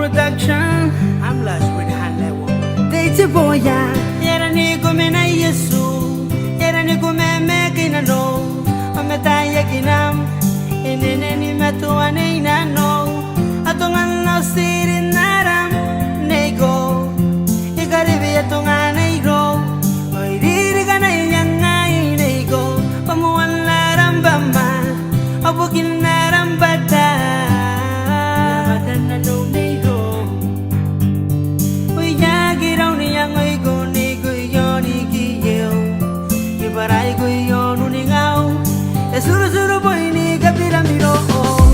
production. I'm lost with Hanley woman. Teidy Boy Yera ni kumena Yesu. Yera ni kumeme kina no. Ameta yekinam. Inene ni metua ne ina no. Atongan na sirin naram. Nego. Ikaribi atongan na iro. Oiriri ka na inyangay nego. Pamuan laram bama. Abukin naram bata. Lamatan na no nego. Suru boy ni kabiram diro.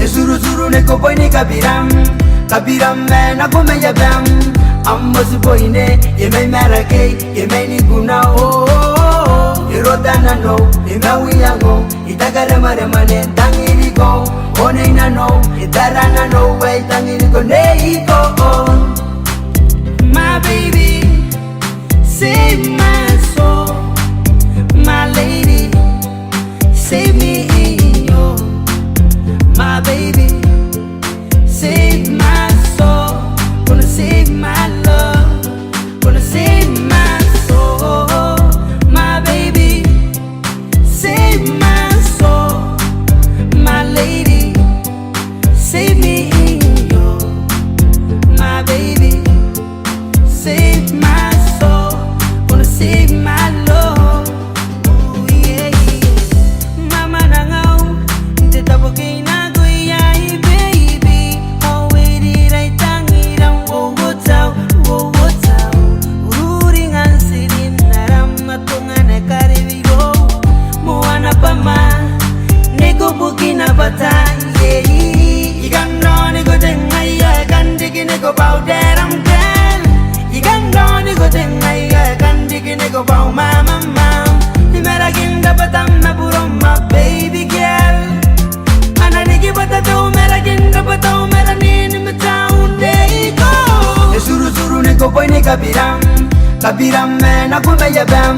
Suru neko boy ni kabiram. Kabiram me na kome ya bam. Moti Boi Nee ye me marake ye me ni guna o. Irota na no ina wiyango itagare mare mane tangiri go. One na no itara na no way tangiri go nei go. My baby, save my soul. My lady, save me in you. My baby, save my soul. Gonna save my love. Gonna save my soul. My baby, save my soul. My lady, save me in you. My baby, save my soul. Gonna save my love. Ooh, yeah, yeah. Mama nangau, te tapoke na goyai baby. Oh, wait it I tangi ram wo tau, wo tau. Uring an sirin naram matunga ne karibigo. Moana pama, nego bukina bata. Yeah, ikan no nego tengai ya kan diki nego bau deram del. Ikan no nego tengai ya kan diki nego bau mama mam. Timera ginda batam na puro my baby girl. Ana niki batato mera ginda batato mera nini metaun dey go. Suru neko boy ni kabiram. Kabiram me na kome ya bam.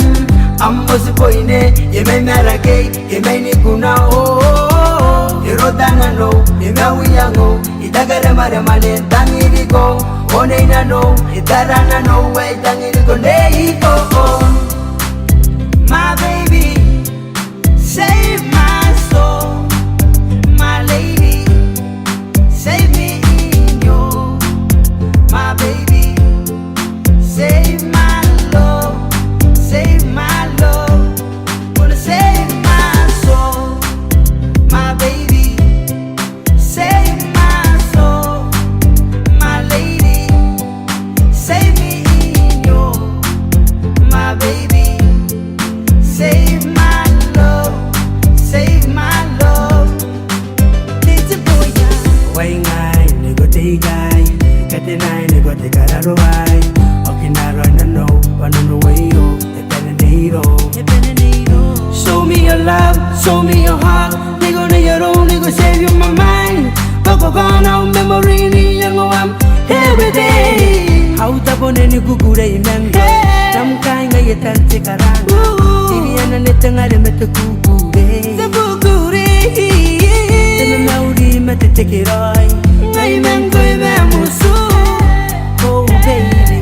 Moti Boi Nee ye me marake ye me ni guna o. Irota na no ina wiyango itagare mare mane tangiri go. One na no itara na no way tangiri go nei go. My baby, save my soul. My lady, save me in you. My baby, save my love. Save my love. Gonna save my soul. My baby, save my soul. My lady, save me in you. My baby, save my love. Save my love. Teidy Boy Way ngai nego te guy. Kate nai nego te kararo ai. Okinaro na no panono way yo. Show me your love, show me your heart. Nigga na your own, nigga save you my mind. Boko gone memory ni yango am every day. How tapone ni kukure imenge. Nam kai ngai tante karang. Tiri ana netengare mete kukure. The bukure. Tena nauri mete tekirai. Ngai mengo ibe musu. Oh baby,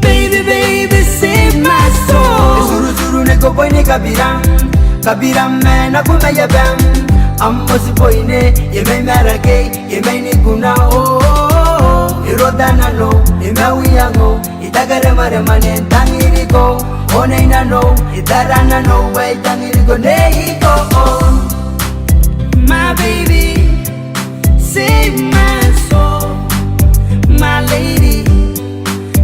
Baby, baby, save my soul. Suru neko boy ni kabiram. Kabiram me na kome ya bam. Moti Boi Nee ye me marake ye me ni guna o. Irota na no ina wiyango itagare mare mane tangiri go. One na no itara na no way tangiri go nei go. My baby, save my soul. My lady,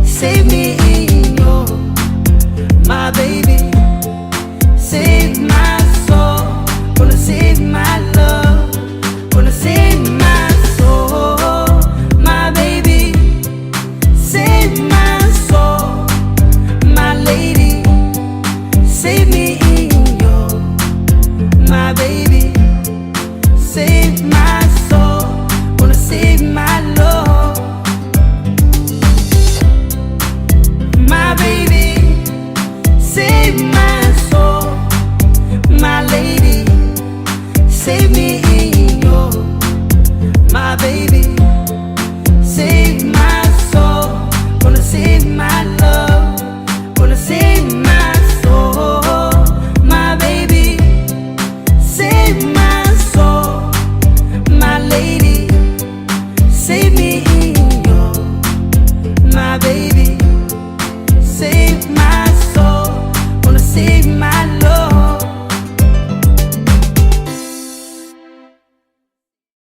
save me in you. My baby, save my soul. Gonna save my love. Gonna save my soul. My baby, save my soul. My lady, save me in you. My baby, save my soul. Gonna save my love. My baby, save my soul. My lady, save me in you. My baby, save my my baby.